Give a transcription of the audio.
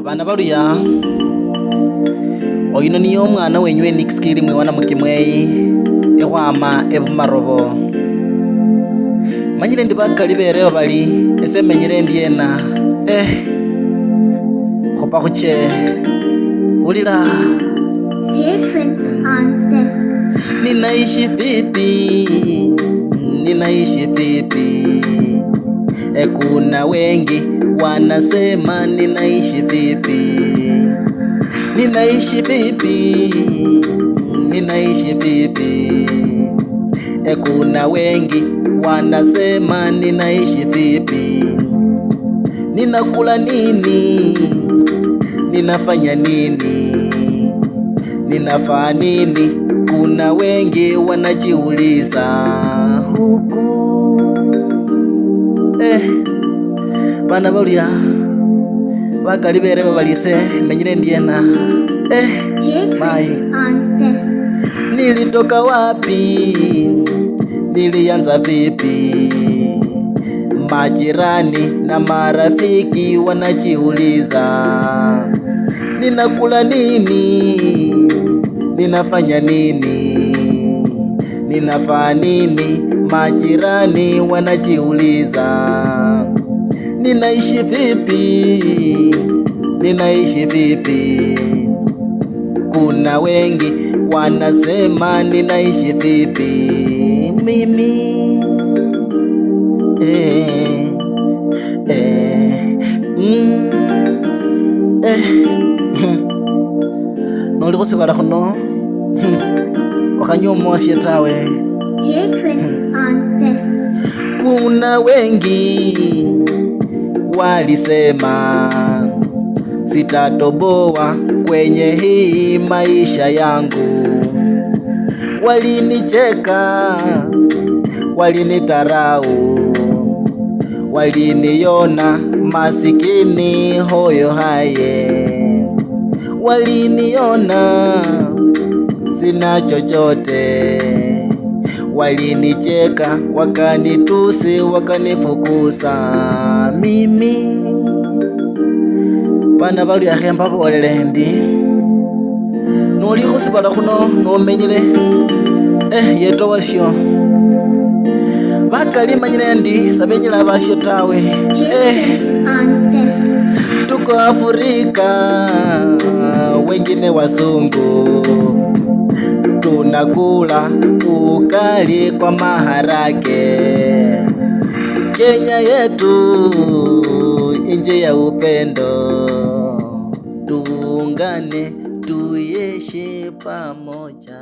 Bana baluya oyino niyo omwana wenywe nikisikili mwiwana mukimweyi ikhwama ebumarobo manyile ndi bakali berewo bali ese menyile ndiena khopa khuche ulila J-Prince on this. Ninaishi vipi kuna wengi wanasema ninaishi vipi kuna wengi wanasema ninaishi vipi, ninakula nini, ninafanya nini, ninafaa nini, kuna wengi wanajiuliza huku. Bana baluya bakali berewo balise menyile ndiena J-Prince on this. Nilitoka wapi, nilianza vipi, majirani na marafiki wanajiuliza ninakula nini, ninafanya nini, ninafaa nini, majirani wanajiuliza ninaishi vipi, kuna wengi wanasema ninaishi vipi mimi nolikhusikala khuno wakhanyomoshe tawe. J-Prince on this. Kuna wengi walisema sitatoboa kwenye hii maisha yangu, walinicheka, walinitarau, waliniona masikini hoyo haye, waliniona sina chochote, walinicheka, wakanitusi, wakanifukuza mimi. Bana baluya khemba bolele ndi noli khusibala khuno nomenyile yeto washo bakali manyile ndi sabenyila basho tawe. J-Prince on this. Tuko Afrika, wengine wasungu, tunakula ukali kwa maharage. Kenya yetu nje ya upendo, tuungane tuishi pamoja.